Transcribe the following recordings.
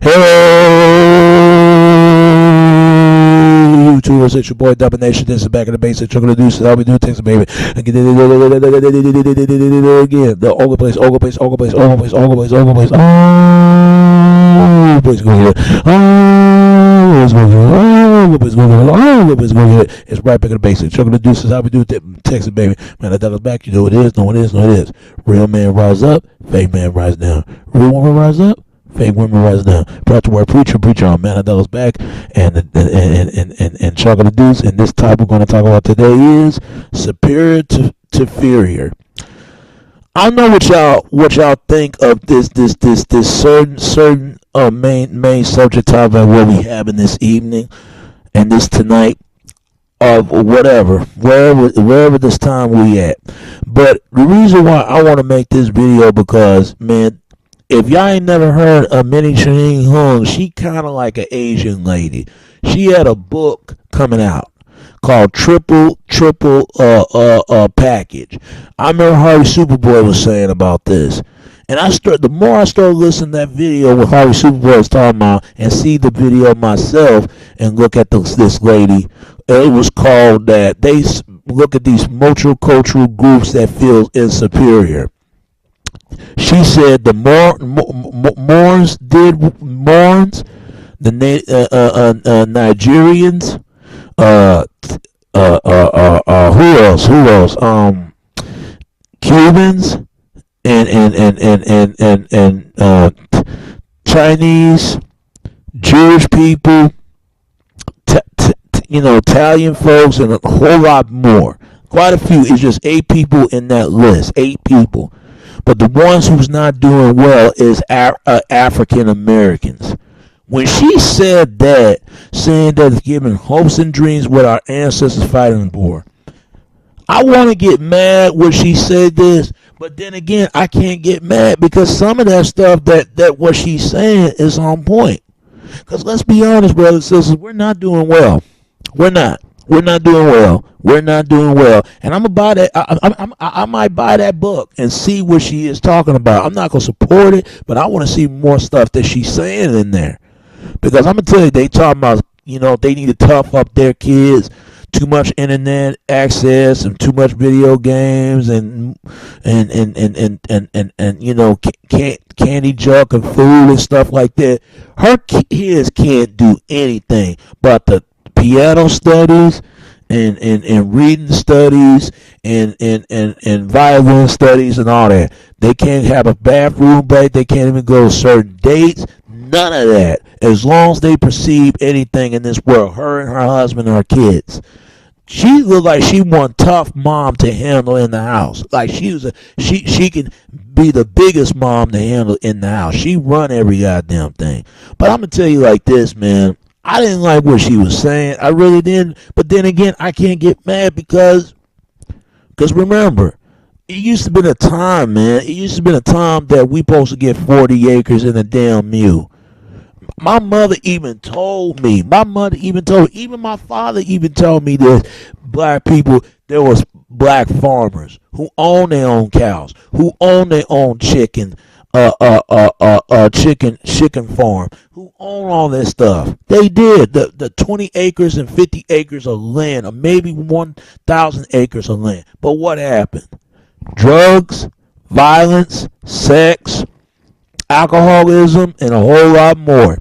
Hey, YouTube, it's your boy Domination. This is back in the basic. Chuck of the deuce. How we do things, baby. Again, the ogre place. It's right back in the basics. Chuck of the deuce is how we do Texas, baby. Man, that devil's back. You know it is. No, it is. No, it is. Real man rise up. Fake man rise down. Real woman rise up. Fake women rise down. Brought to word preacher on Man, that devil's back. And Chuck of the deuce. And this topic we're going to talk about today is superior to inferior. I know what y'all think of this certain main subject topic of what we have in this evening and this tonight of wherever this time we at. But the reason why I want to make this video because, man, if y'all ain't never heard of Minnie Ching Hung, she kind of like an Asian lady. She had a book coming out called Triple Package. I remember Harvey Superboy was saying about this. And the more I started listening to that video with Harvey Superboy was talking about and see the video myself and look at this lady, it was called that they look at these multicultural groups that feel inferior. She said the Moors, the Nigerians, who else? Cubans and Chinese, Jewish people, Italian folks, and a whole lot more. Quite a few. It's just 8 people in that list. 8 people. But the ones who's not doing well is African Americans. When she said that, saying that it's giving hopes and dreams what our ancestors fighting for, I want to get mad when she said this, but then again, I can't get mad because some of that stuff that what she's saying is on point. Because let's be honest, brothers and sisters, we're not doing well. We're not doing well. We're not doing well. And I'm gonna buy that. I might buy that book and see what she is talking about. I'm not gonna support it, but I want to see more stuff that she's saying in there. Because I'm gonna tell you, they talking about they need to tough up their kids. Too much internet access and too much video games and candy junk and food and stuff like that. Her kids can't do anything but the piano studies and reading studies and violin studies and all that. They can't have a bathroom break. They can't even go to certain dates. None of that. As long as they perceive anything in this world, her and her husband and her kids. She looked like she one tough mom to handle in the house. Like she can be the biggest mom to handle in the house. She run every goddamn thing. But I'm gonna tell you like this, man. I didn't like what she was saying. I really didn't. But then again, I can't get mad because remember, it used to be a time, man. It used to be a time that we supposed to get 40 acres and a damn mule. My mother even told me, even my father even told me that black people, there was black farmers who own their own cows, who own their own chicken farm, who own all that stuff. They did. The 20 acres and 50 acres of land, or maybe 1,000 acres of land. But what happened? Drugs, violence, sex, alcoholism, and a whole lot more.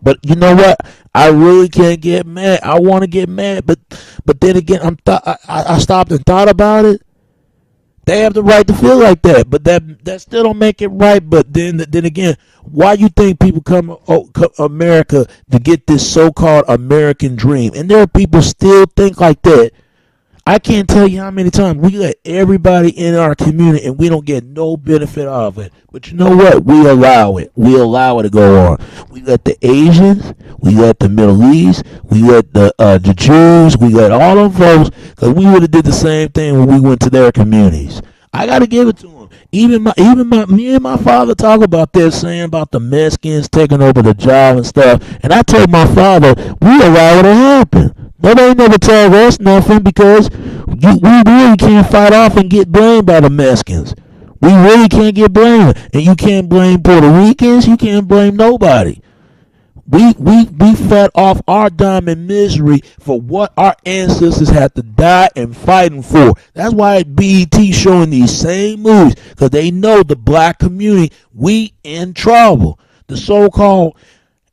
But you know what? I really can't get mad. I want to get mad, but then again, I stopped and thought about it. They have the right to feel like that, but that still don't make it right. But then again, why you think people come America to get this so-called American dream? And there are people still think like that. I can't tell you how many times we let everybody in our community and we don't get no benefit out of it. But you know what? We allow it. We allow it to go on. We let the Asians, we let the Middle East, we let the Jews, we let all them folks, because we would have did the same thing when we went to their communities. I got to give it to them. Me and my father talk about this, saying about the Mexicans taking over the job and stuff. And I told my father, we allow it to happen. Nobody never told us nothing because we really can't fight off and get blamed by the Mexicans. We really can't get blamed. And you can't blame Puerto Ricans. You can't blame nobody. We fed off our diamond misery for what our ancestors had to die and fighting for. That's why BET showing these same movies, because they know the black community, we in trouble. The so-called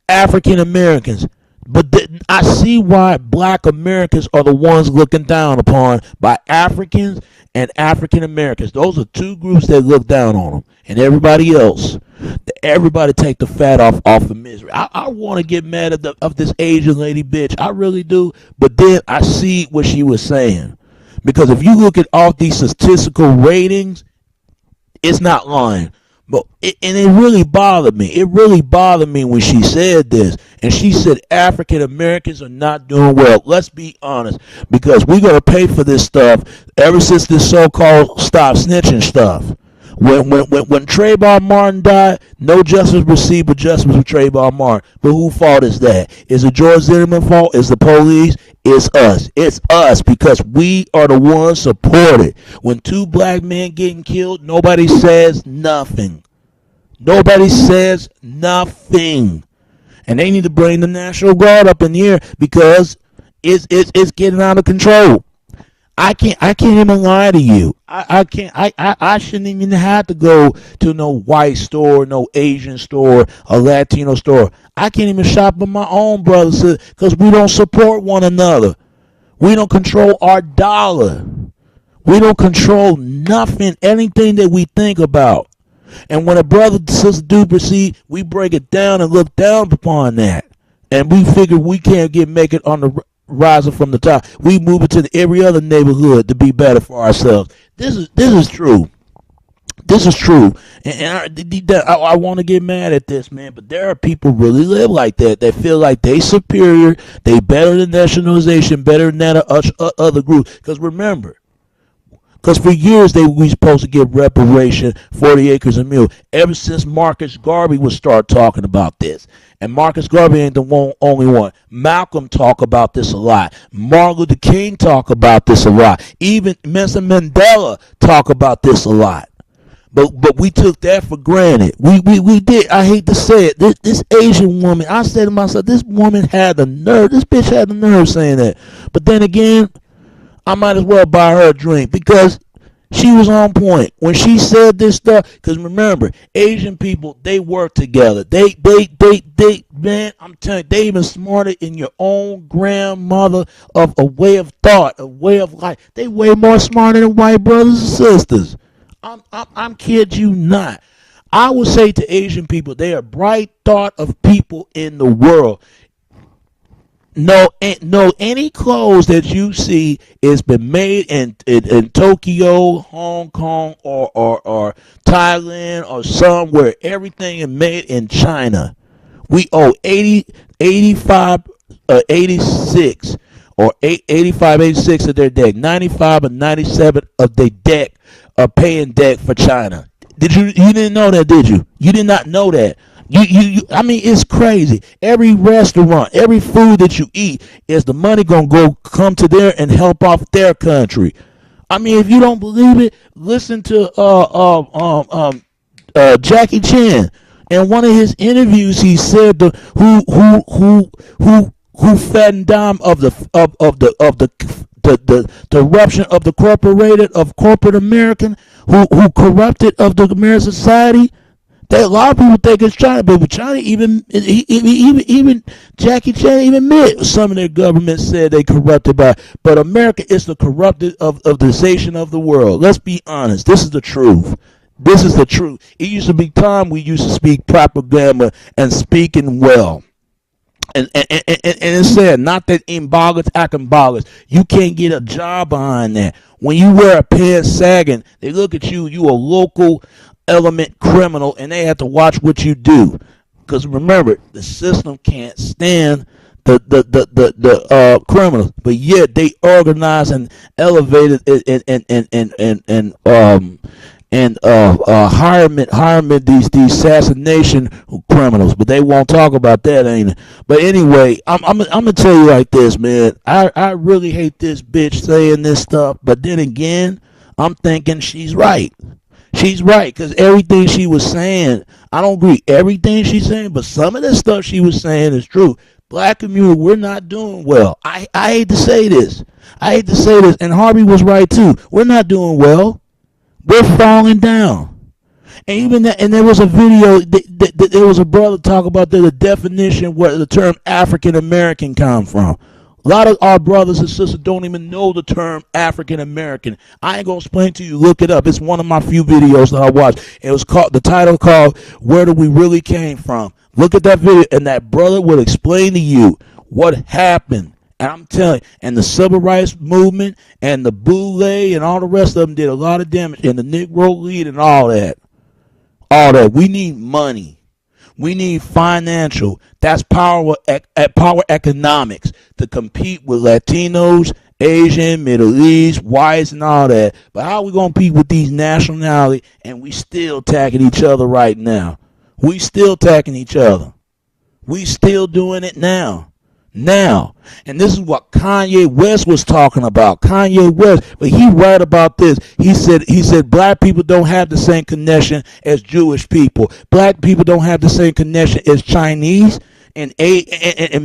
African Americans. But I see why black Americans are the ones looking down upon by Africans and African Americans. Those are two groups that look down on them. And everybody else, everybody take the fat off of misery. I want to get mad at of this Asian lady bitch. I really do. But then I see what she was saying. Because if you look at all these statistical ratings, it's not lying. But it really bothered me. It really bothered me when she said this. And she said African Americans are not doing well. Let's be honest. Because we're going to pay for this stuff ever since this so-called stop snitching stuff. When Trayvon Martin died, no justice received but justice for Trayvon Martin. But whose fault is that? Is it George Zimmerman's fault? Is the police? It's us. It's us because we are the ones supported. When two black men getting killed, nobody says nothing. Nobody says nothing. And they need to bring the National Guard up in here because it's getting out of control. I can't even lie to you. I shouldn't even have to go to no white store, no Asian store, a Latino store. I can't even shop with my own brothers because we don't support one another. We don't control our dollar. We don't control nothing, anything that we think about. And when a brother sister do proceed, we break it down and look down upon that. And we figure we can't make it on the rising from the top. We move it to every other neighborhood to be better for ourselves. This is true. This is true. And I want to get mad at this, man, but there are people really live like that feel like they superior, they better than nationalization, better than that other group. Because remember, because for years we supposed to give reparation, 40 acres a mule. Ever since Marcus Garvey would start talking about this. And Marcus Garvey ain't the only one. Malcolm talk about this a lot. Martin Luther King talk about this a lot. Even Nelson Mandela talk about this a lot. But we took that for granted. We did. I hate to say it. This Asian woman, I said to myself, this woman had the nerve. This bitch had the nerve saying that. But then again, I might as well buy her a drink because she was on point when she said this stuff. Because remember, Asian people, they work together. They, man, I'm telling you, they even smarter in your own grandmother of a way of thought, a way of life. They way more smarter than white brothers and sisters. I'm kid you not. I would say to Asian people, they are bright thought of people in the world. No, any clothes that you see has been made in Tokyo, Hong Kong, or Thailand, or somewhere. Everything is made in China. We owe 85, 86, or 85, 86 of their debt. 95 or 97 of their debt are paying debt for China. You didn't know that, did you? You did not know that. I mean, it's crazy. Every restaurant, every food that you eat, is the money gonna come to there and help off their country. I mean, if you don't believe it, listen to Jackie Chan. In one of his interviews, he said who fed and dime of the corruption of the corporate American, who corrupted of the American society. That a lot of people think it's China, but China even Jackie Chan even admit some of their governments said they corrupted but America is the corrupted of the nation of the world. Let's be honest. This is the truth. This is the truth. It used to be time we used to speak propaganda and speaking well. And it said, not that in boggers, I can boggers. You can't get a job behind that. When you wear a pants sagging, they look at you a local element criminal, and they have to watch what you do. Because remember, the system can't stand the criminals, but yet they organize and elevated and hire these assassination criminals, but they won't talk about that, ain't it? But anyway, I'm gonna tell you like this, man. I really hate this bitch saying this stuff, but then again, I'm thinking she's right. She's right, because everything she was saying, I don't agree everything she's saying, but some of the stuff she was saying is true. Black community, we're not doing well. I hate to say this. I hate to say this, and Harvey was right too. We're not doing well. We're falling down. And even that, and there was a video, there was a brother talk about the definition where the term African American comes from. A lot of our brothers and sisters don't even know the term African American. I ain't gonna explain to you. Look it up. It's one of my few videos that I watched. It was called, the title called "Where Do We Really Came From." Look at that video, and that brother will explain to you what happened. And I'm telling you, and the civil rights movement and the Boule and all the rest of them did a lot of damage, and the Negro League and all that. All that. We need money. We need financial. That's power economics to compete with Latinos, Asian, Middle East, whites, and all that. But how are we going to compete with these nationalities, and we still attacking each other right now? We still attacking each other. We still doing it now. And this is what Kanye West was talking about. Kanye West, but he right about this. He said black people don't have the same connection as Jewish people. Black people don't have the same connection as Chinese and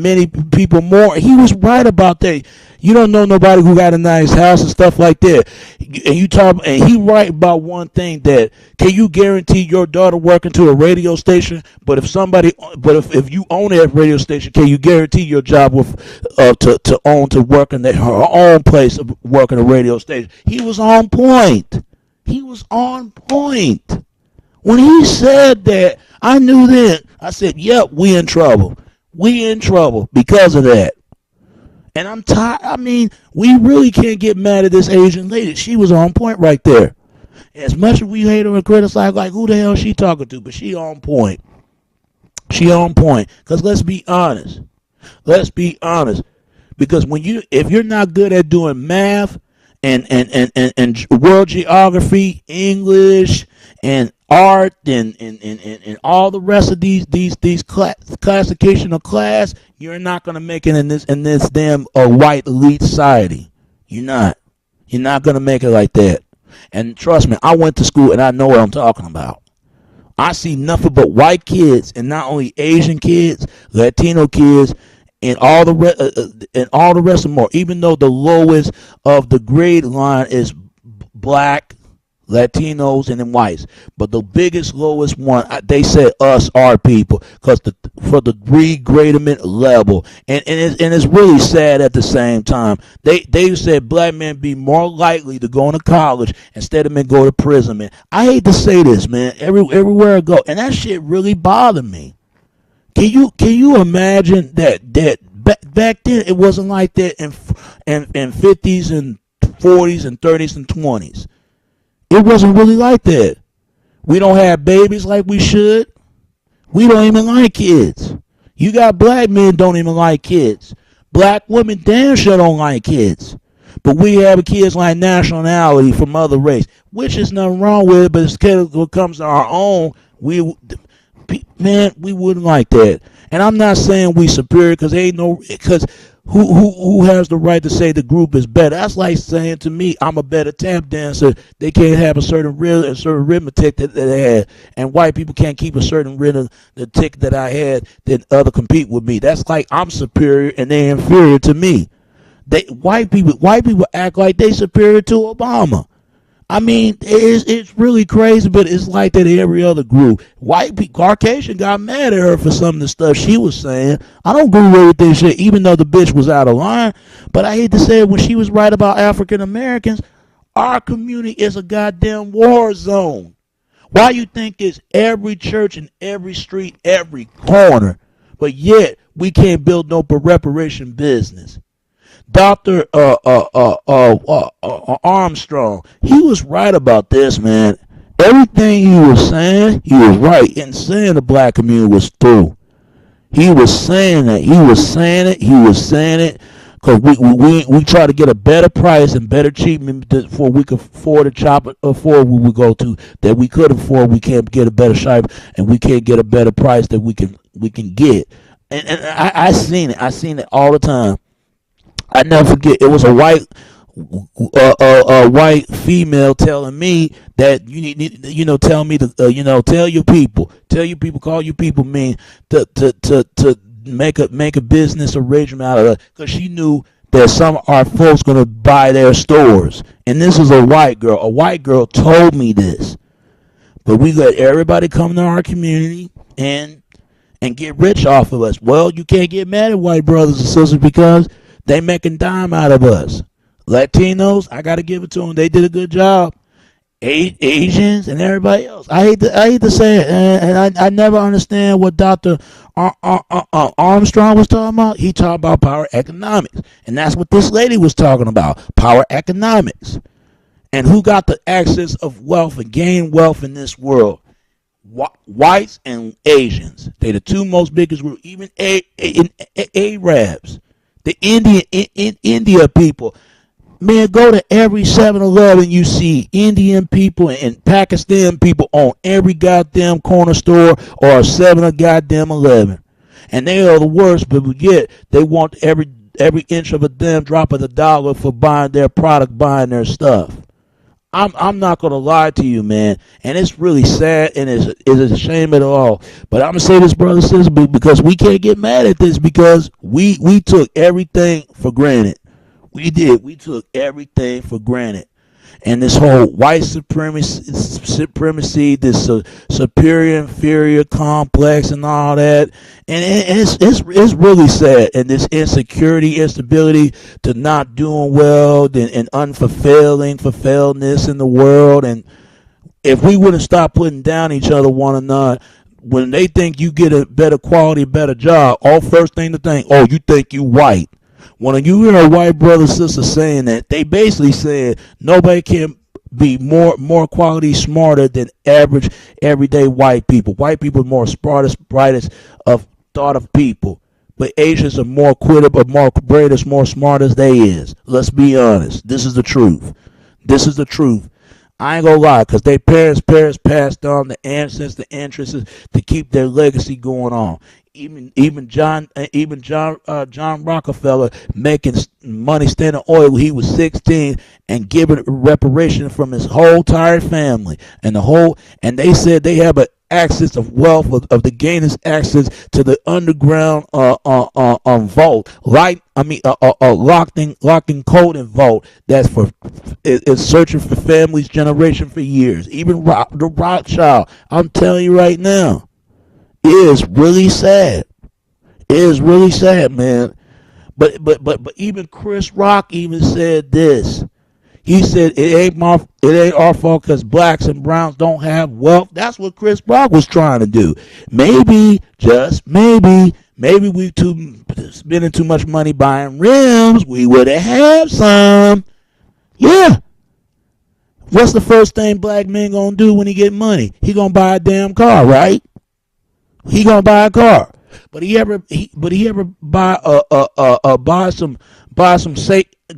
many people more. He was right about that. You don't know nobody who got a nice house and stuff like that. And you talk, and he right about one thing, that can you guarantee your daughter working to a radio station? But if you own a radio station, can you guarantee your job with to working at her own place of working a radio station? He was on point. When he said that, I knew then. I said, "Yep, we in trouble. We in trouble because of that." And I'm tired. I mean, we really can't get mad at this Asian lady. She was on point right there. As much as we hate her and criticize, like, who the hell is she talking to? But she on point. Because let's be honest. Because if you're not good at doing math and world geography, English, and art, and all the rest of these classification of class, you're not gonna make it in this damn white elite society. You're not gonna make it like that. And trust me, I went to school and I know what I'm talking about. I see nothing but white kids, and not only Asian kids, Latino kids, and all the rest of them more. Even though the lowest of the grade line is black, Latinos, and then whites, but the biggest, lowest one, they said us, our people, because for the regradement level, and it's really sad at the same time. They said black men be more likely to go into college instead of men go to prison. Man, I hate to say this, man. Everywhere I go, and that shit really bothered me. Can you imagine that back then it wasn't like that in 50s and 40s and 30s and 20s. It wasn't really like that. We don't have babies like we should. We don't even like kids. You got black men don't even like kids. Black women damn sure don't like kids. But we have kids like nationality from other race, which is nothing wrong with it, but it's kind of what comes to our own. We wouldn't like that. And I'm not saying we superior, because who has the right to say the group is better? That's like saying to me, I'm a better tap dancer. They can't have a certain arithmetic that they had, and white people can't keep a certain arithmetic that I had that other compete with me. That's like I'm superior and they're inferior to me. White people act like they superior to Obama. I mean, it's really crazy, but it's like that in every other group. Caucasian got mad at her for some of the stuff she was saying. I don't agree with everything she said, even though the bitch was out of line. But I hate to say it, when she was right about African Americans, our community is a goddamn war zone. Why you think it's every church and every street, every corner, but yet we can't build no reparation business? Dr. Armstrong, he was right about this, man. Everything he was saying, he was right in saying the black community was through. He was saying it. Because we try to get a better price and better treatment before we could afford a chop afford we would go to that we could afford. We can't get a better shop, and we can't get a better price that we can get. And I seen it all the time. I never forget. It was a white A white female telling me that you need tell me to, tell your people, call your people, mean to make a business arrangement out of it, because she knew that some of our folks gonna buy their stores. And this is a white girl. A white girl told me this. But we let everybody come to our community and get rich off of us. Well, you can't get mad at white brothers and sisters because they making dime out of us. Latinos, I gotta give it to them. They did a good job. Asians and everybody else. I hate to say it, and I never understand what Dr. Armstrong was talking about. He talked about power economics, and that's what this lady was talking about, power economics. And who got the access of wealth and gain wealth in this world? Whites and Asians. They're the two most biggest groups. Even Arabs, the India people. Man, go to every 7-Eleven, you see Indian people and Pakistan people on every goddamn corner store or a 7-Eleven. And they are the worst, but they want every inch of a damn drop of the dollar for buying their product, buying their stuff. I'm not gonna lie to you, man, and it's really sad and it's a shame at all. But I'm gonna say this, brother, sister, because we can't get mad at this because we took everything for granted. We did. We took everything for granted. And this whole white supremacy, this superior inferior complex and all that, and it's really sad. And this insecurity, instability to not doing well and fulfilledness in the world. And if we wouldn't stop putting down each other, one another, when they think you get a better quality, better job, first thing to think, oh, you think you white. When you hear a white brother sister saying that, they basically said nobody can be more quality smarter than average everyday white people. White people are more smartest, brightest of thought of people. But Asians are more quitter, more brightest, more smart as they is. Let's be honest. This is the truth. This is the truth. I ain't gonna lie, because their parents passed on the ancestors, the interests to keep their legacy going on. Even John Rockefeller making money Standard Oil when he was 16 and giving reparation from his whole entire family and they said they have an access of wealth of the gainers access to the underground vault, locked-in code and vault that's is searching for families generation for years. Even the Rothschild, I'm telling you right now. It is really sad. It is really sad, man. But even Chris Rock even said this. He said it ain't our fault because blacks and browns don't have wealth. That's what Chris Rock was trying to do. Maybe, just maybe we spending too much money buying rims. We would have some. Yeah. What's the first thing black men gonna do when he get money? He gonna buy a damn car, right? He gonna buy a car, but he ever buy some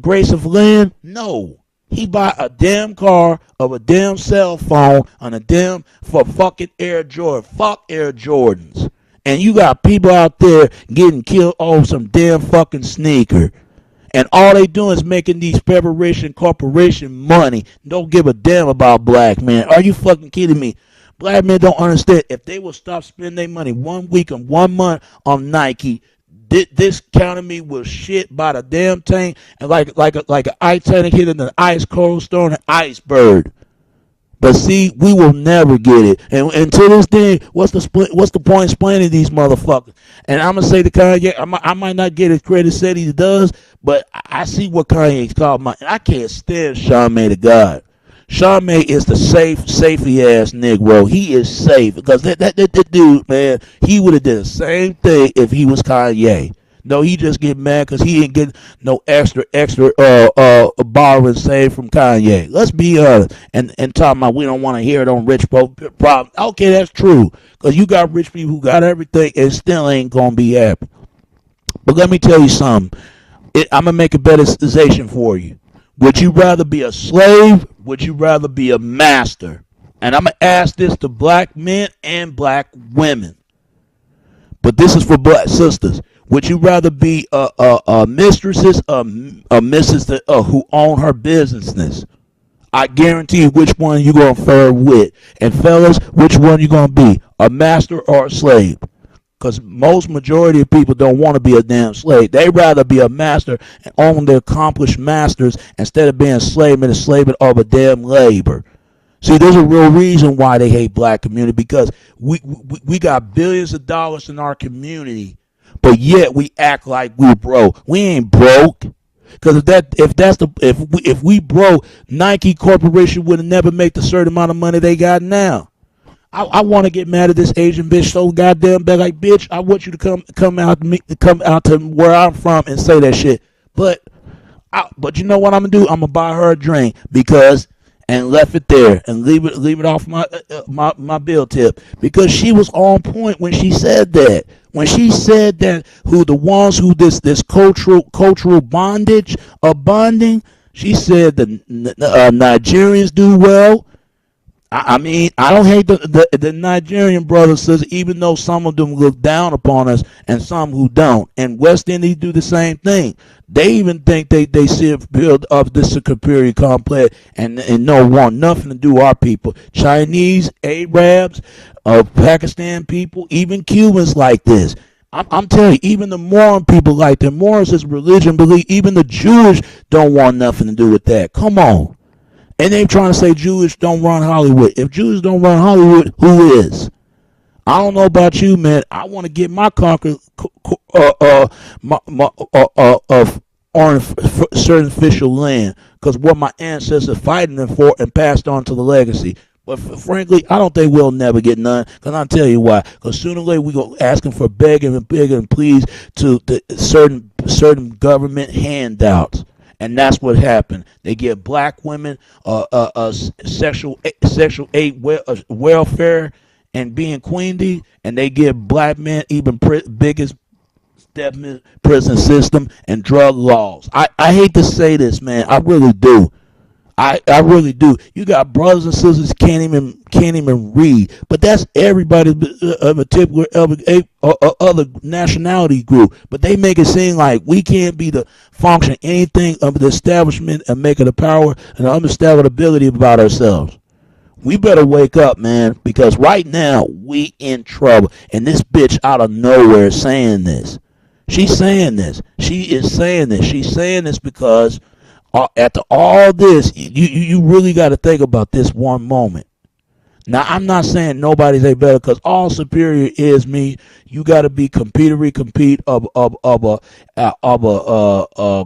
grace of land? No, he buy a damn car of a damn cell phone on a damn for fucking Air Jordan. Fuck Air Jordans, and you got people out there getting killed over some damn fucking sneaker, and all they doing is making these preparation corporation money. Don't give a damn about black men. Are you fucking kidding me? Black men don't understand. If they will stop spending their money 1 week and 1 month on Nike, this economy will shit by the damn tank, and like an Titanic hitting an ice cold storm, an iceberg. But see, we will never get it. And to this day, what's the point explaining these motherfuckers? And I'm gonna say to Kanye, I might not get his credit said he does, but I see what Kanye's called my. And I can't stand Charmaine the God. Charmaine is the safety ass Negro. He is safe because that dude, man, he would have did the same thing if he was Kanye. No, he just get mad because he ain't getting no extra borrowing saved from Kanye. Let's be honest. And talking about we don't want to hear it on rich problem. Okay, that's true because you got rich people who got everything and still ain't gonna be happy. But let me tell you something. I'm gonna make a better station for you. Would you rather be a slave? Would you rather be a master? And I'm going to ask this to black men and black women. But this is for black sisters. Would you rather be mistresses or missus who own her business? I guarantee you which one you gonna fare with. And fellas, which one you gonna be? A master or a slave? Because most majority of people don't want to be a damn slave. They rather be a master and own the accomplished masters instead of being a slave and enslavement of a damn labor. See, there's a real reason why they hate black community, because we got billions of dollars in our community, but yet we act like we broke. We ain't broke. Because if we broke, Nike Corporation would have never made the certain amount of money they got now. I want to get mad at this Asian bitch so goddamn bad. Like, bitch, I want you to come out to where I'm from and say that shit. But you know what I'm gonna do? I'm gonna buy her a drink and left it there and leave it off my bill tip, because she was on point when she said that. When she said that this cultural bondage or bonding, she said the Nigerians do well. I mean, I don't hate the Nigerian brothers, sisters, even though some of them look down upon us and some who don't. And West Indies do the same thing. They even think they see a build of this superior complex and no want nothing to do with our people. Chinese, Arabs, Pakistan people, even Cubans like this. I'm telling you, even the Moran people like that. Morans is religion belief. Even the Jewish don't want nothing to do with that. Come on. And they trying to say Jewish don't run Hollywood. If Jews don't run Hollywood, who is? I don't know about you, man. I want to get my certain official land, because what my ancestors fighting them for and passed on to the legacy. But frankly, I don't think we'll never get none. Because I'll tell you why. Because sooner or later we go asking for begging and please to certain government handouts. And that's what happened. They give black women sexual aid welfare and being queendie, and they give black men even biggest step prison system and drug laws. I hate to say this, man. I really do. I really do. You got brothers and sisters can't even read, but that's everybody of a typical other nationality group. But they make it seem like we can't be the function anything of the establishment and make it a power and understand ability about ourselves. We better wake up, man, because right now we in trouble. And this bitch out of nowhere is saying this. She's saying this. She is saying this. She's saying this because after all this, you really got to think about this one moment. Now, I'm not saying nobody's a better, because all superior is me. You got to be compete of a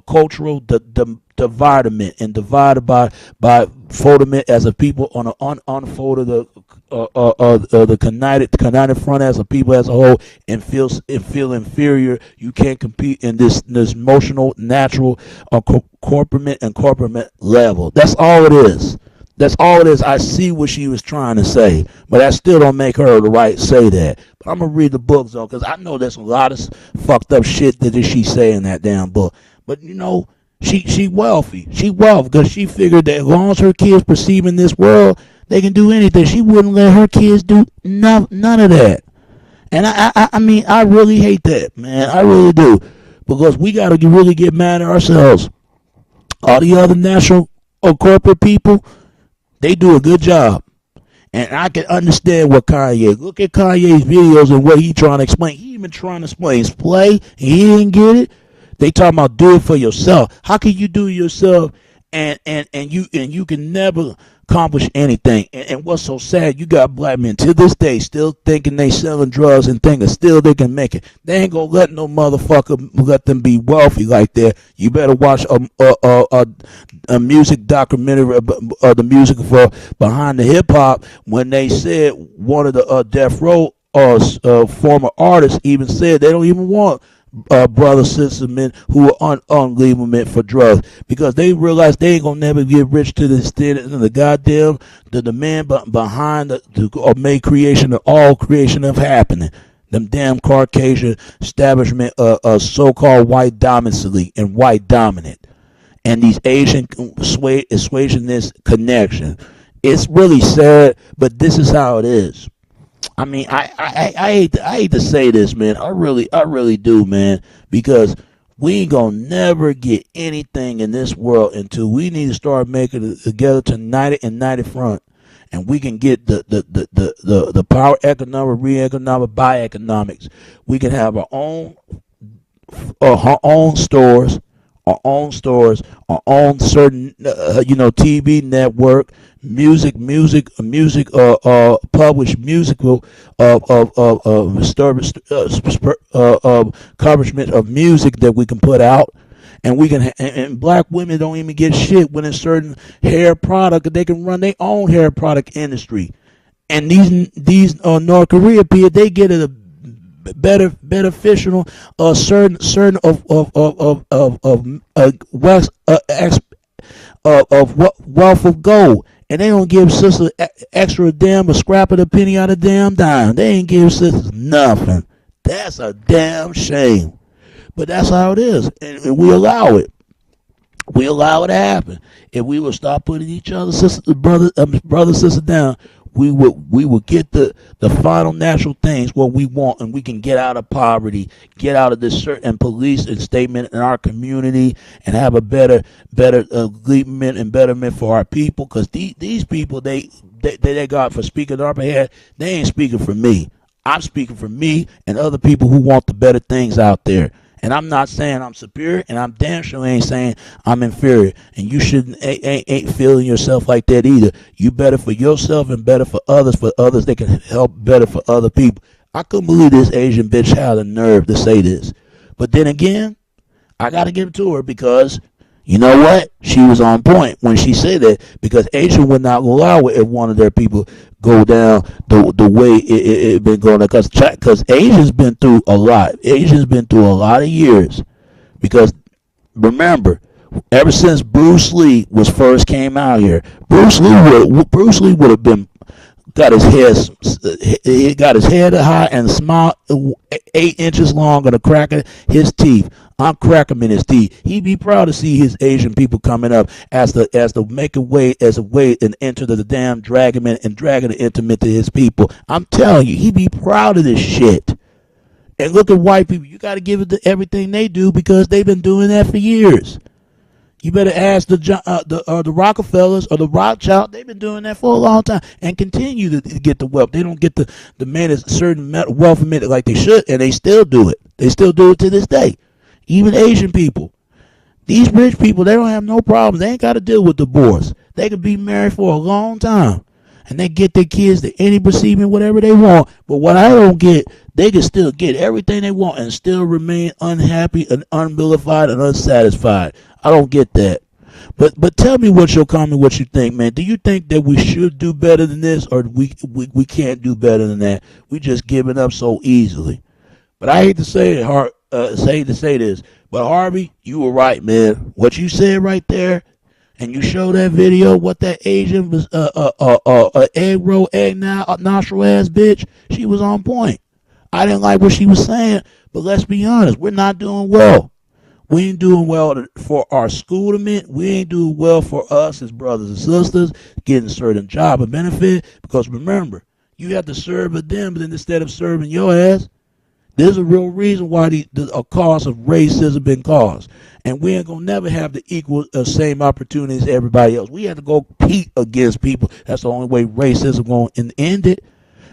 cultural dividement and divided by foldament as a people on an unfolded the united front as a people as a whole, and feel inferior. You can't compete in this emotional, natural, corporate level. That's all it is. That's all it is. I see what she was trying to say, but that still don't make her the right say that. But I'm gonna read the book though, because I know there's a lot of fucked up shit that she say in that damn book. But you know, she wealthy. She wealthy because she figured that as long as her kids perceive in this world, they can do anything. She wouldn't let her kids do none of that. And I mean, I really hate that, man. I really do, because we got to really get mad at ourselves. All the other national or corporate people, they do a good job. And I can understand what Kanye, look at Kanye's videos and what he trying to explain. He even trying to explain his play, and he didn't get it. They talking about do it for yourself. How can you do it yourself and you can never accomplish anything? And what's so sad, you got black men to this day still thinking they selling drugs and thinking still they can make it. They ain't gonna let no motherfucker let them be wealthy like that. You better watch a music documentary of the music for Behind the Hip Hop, when they said one of the Death Row former artists even said they don't even want brothers, sisters, men who are on leave for drugs, because they realize they ain't gonna never get rich to the extent of the man behind the made creation of all creation of happening. Them damn Caucasian establishment so-called white dominancy and white dominant, and these Asian persuasionist connection. It's really sad, but this is how it is. I mean, I hate to say this, man. I really do, man, because we ain't gonna never get anything in this world until we need to start making it together to united and united front, and we can get the power economic, re-economic, bioeconomics. We can have our own stores, our own certain, TV network, published musical coverage of music that we can put out. And we can, and black women don't even get shit when it's certain hair product. They can run their own hair product industry. And these North Korea people, they get it a beneficial certain wealth of wealth of gold, and they don't give sisters extra damn a scrap of a penny out of damn dime. They ain't give sisters nothing. That's a damn shame. But that's how it is, and we allow it. We allow it to happen. If we would stop putting each other's brother, sister down, we would get the final natural things what we want, and we can get out of poverty, get out of this certain police and statement in our community, and have a better agreement and betterment for our people. Because these people, they got for speaking on our behalf, they ain't speaking for me. I'm speaking for me and other people who want the better things out there. And I'm not saying I'm superior, and I'm damn sure ain't saying I'm inferior. And you shouldn't ain't feeling yourself like that either. You better for yourself and better for others they can help better for other people. I couldn't believe this Asian bitch had the nerve to say this. But then again, I got to give it to her, because you know what? She was on point when she said that, because Asia would not allow it if one of their people go down the way it been going. Because Asia's been through a lot. Asia's been through a lot of years. Because remember, ever since Bruce Lee was first came out here, Bruce Lee would have been got his head high and smile 8 inches long on the crack of his teeth. I'm cracking him in his teeth. He'd be proud to see his Asian people coming up as the make a way and enter the damn dragon and dragging the intimate to his people. I'm telling you, he'd be proud of this shit. And look at white people. You got to give it to everything they do, because they've been doing that for years. You better ask the Rockefellers or the Rothschild. They've been doing that for a long time and continue to get the wealth. They don't get the man a certain wealth admitted like they should, and they still do it. They still do it to this day. Even Asian people. These rich people, they don't have no problems. They ain't got to deal with divorce. They could be married for a long time, and they get their kids to any procedure, whatever they want. But what I don't get, they can still get everything they want and still remain unhappy and unvilified and unsatisfied. I don't get that. But tell me what you think, man. Do you think that we should do better than this, or we can't do better than that? We just giving up so easily. But I hate to say it, say this, but Harvey, you were right, man. What you said right there, and you showed that video, what that Asian was, egg nostril ass bitch, she was on point. I didn't like what she was saying, but let's be honest, we're not doing well. We ain't doing well for our schoolement. We ain't doing well for us as brothers and sisters getting certain job and benefit. Because remember, you have to serve them, but then instead of serving your ass, there's a real reason why a cause of racism been caused. And we ain't going to never have the equal same opportunities as everybody else. We have to go compete against people. That's the only way racism going to end it.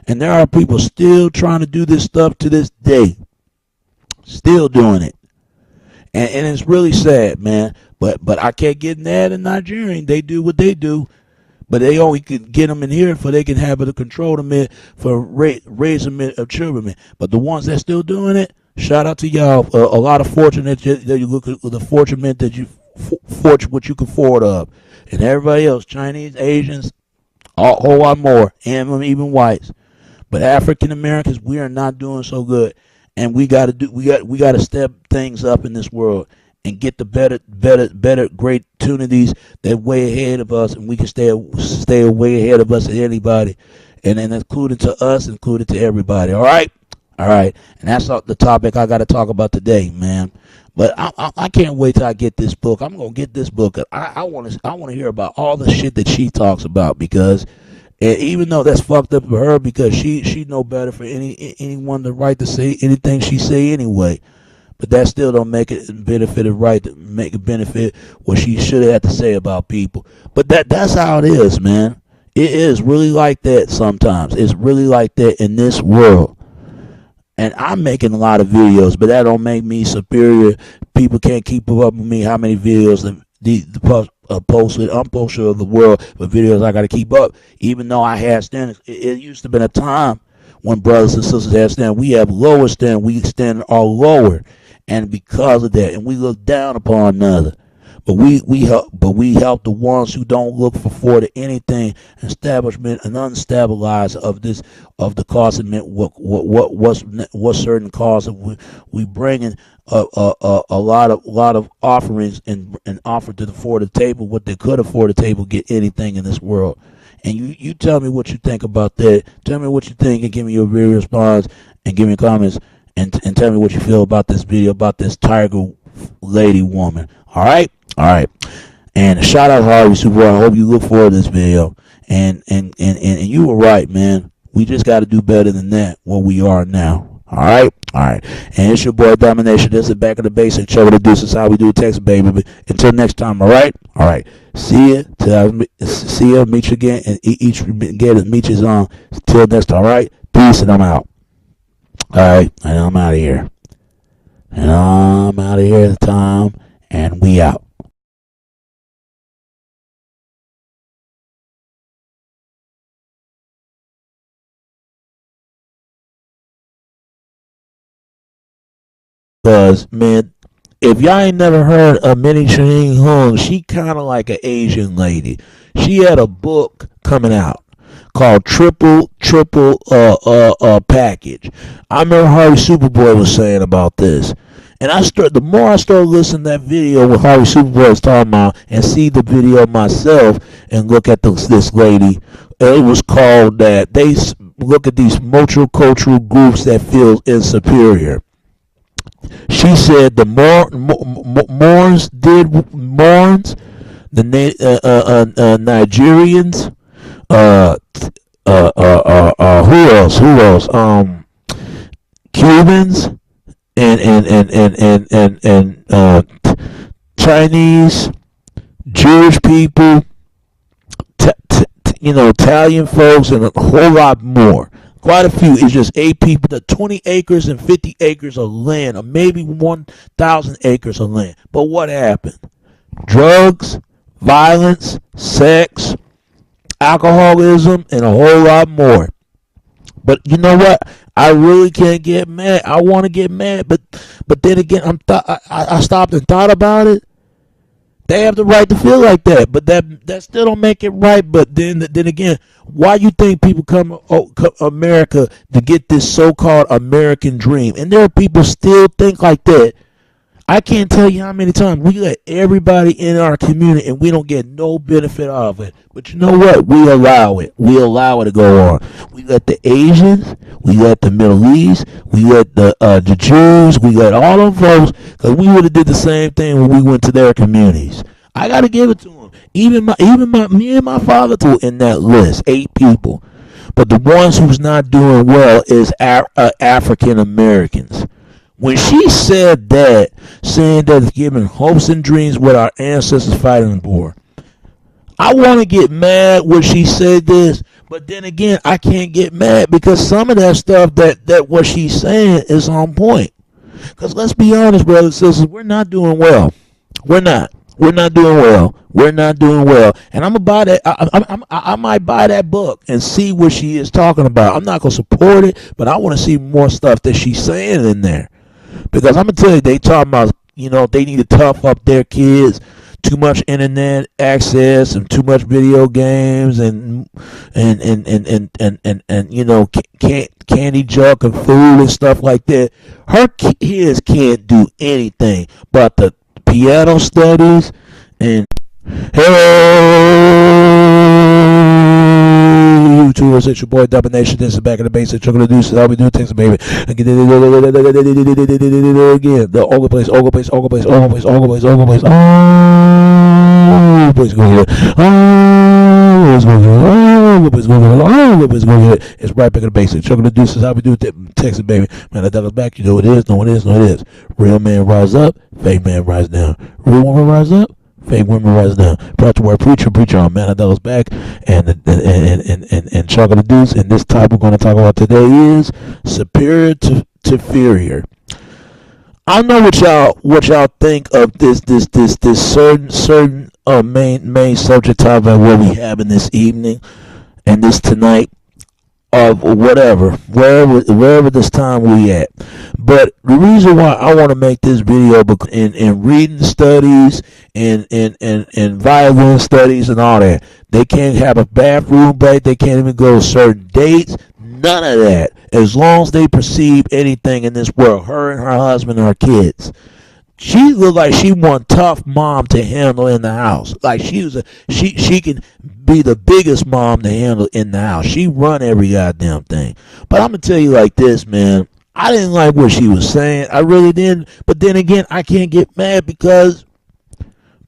And there are people still trying to do this stuff to this day. Still doing it. And it's really sad, man. But I can't get mad at Nigerian. They do what they do. But they only can get them in here for they can have it to control them for raising of children. But the ones that still doing it, shout out to y'all. A lot of fortune that you look at the fortune that you fortune what you can afford of, and everybody else, Chinese, Asians, a whole lot more, and even whites. But African Americans, we are not doing so good. And we got to step things up in this world and get the better great opportunities that way ahead of us, and we can stay way ahead of us than anybody, and then including to us, including to everybody. All right, and that's the topic I got to talk about today, man. But I can't wait till I get this book. I'm gonna get this book. I want to hear about all the shit that she talks about, because And even though that's fucked up for her, because she know better for anyone the right to say anything she say anyway. But that still don't make it benefit it right to make it benefit what she should have had to say about people. But that's how it is, man. It is really like that sometimes. It's really like that in this world. And I'm making a lot of videos, but that don't make me superior. People can't keep up with me how many videos posted, unposted of the world, but videos I got to keep up. Even though I had standards, it used to be a time when brothers and sisters had standards. We have lower standards. We stand all lower, and because of that, and we look down upon another. But we help the ones who don't look for anything establishment and unstabilize of the cause of what certain cause of we bringing a lot of offerings and offer to for the table what they could afford the table get anything in this world. And you tell me what you think about that. Tell me what you think and give me your real response and give me comments and tell me what you feel about this video about this tiger lady woman. All right. And shout out Harvey Super. I hope you look forward to this video. And you were right, man. We just got to do better than that. What we are now. All right. And it's your boy Domination. This is Back of the Basics. Show the deuces how we do Texas, baby. But until next time. All right. See ya. Meet you again. And meet you on. Till next time. All right. Peace. And I'm out. All right. And I'm out of here. Tom. And we out. Because, man, if y'all ain't never heard of Minnie Ching Hung, she kind of like an Asian lady. She had a book coming out called Triple Package. I remember Harvey Superboy was saying about this. And the more I started listening to that video what Harvey Superboy was talking about and see the video myself and look at this lady, it was called that they look at these multicultural groups that feel inferior. She said the Moors, the Nigerians, who else? Cubans and Chinese, Jewish people, Italian folks, and a whole lot more. Quite a few. It's just 8 people. The 20 acres and 50 acres of land, or maybe 1,000 acres of land. But what happened? Drugs, violence, sex, alcoholism, and a whole lot more. But you know what? I really can't get mad. I want to get mad, but then again, I stopped and thought about it. They have the right to feel like that, but that still don't make it right. But then again, why you think people come America to get this so-called American dream? And there are people still think like that. I can't tell you how many times we let everybody in our community and we don't get no benefit out of it. But you know what? We allow it. We allow it to go on. We let the Asians, we let the Middle East, we let the Jews, we let all of folks, because we would have did the same thing when we went to their communities. I got to give it to them. Even me and my father too in that list, 8 people. But the ones who's not doing well is African Americans. When she said that, saying that it's giving hopes and dreams what our ancestors fighting for, I want to get mad when she said this, but then again, I can't get mad because some of that stuff that what she's saying is on point. Because let's be honest, brothers and sisters, we're not doing well. We're not doing well. We're not doing well. And I'm gonna buy that. I might buy that book and see what she is talking about. I'm not gonna support it, but I want to see more stuff that she's saying in there. Because I'm gonna tell you, they talking about they need to tough up their kids. Too much internet access and too much video games and candy junk and food and stuff like that. Her kids can't do anything but the piano studies and YouTubers, it's your boy Domination. This is Back in the Basics. Chuck the deuces. I'll be doing things, baby. Again, the ogre place. Oh, place go here. Oh, let's go here. whoop it's gonna get, oh, whoop it's gonna get. It's right back to the basics. Chuck the deuce is how we do it. Texas, baby. Man, I dug us back. You know what it is, know what it is, know what it is. Real man rise up, fake man rise down. Real woman rise up, fake women rise down. Brought to word preacher on man. I dug us back, and Chuck the deuce. And this topic we're gonna talk about today is superior to inferior. I don't know what y'all think of this certain main subject topic of what we having this evening and this tonight of wherever this time we at. But the reason why I want to make this video, because in reading studies and violin studies and all that, they can't have a bathroom break, they can't even go to certain dates. None of that. As long as they perceive anything in this world, her and her husband and her kids. She looked like she one tough mom to handle in the house. Like she can be the biggest mom to handle in the house. She run every goddamn thing. But I'm gonna tell you like this, man. I didn't like what she was saying. I really didn't. But then again, I can't get mad because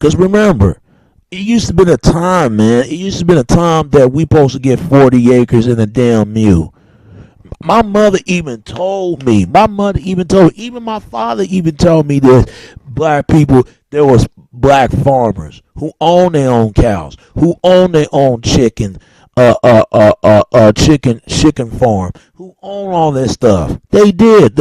remember, it used to be a time, man. It used to be a time that we supposed to get 40 acres and a damn mule. My mother even told me, even my father even told me this, black people, there was black farmers who own their own cows, who own their own chicken farm, who own all that stuff. They did.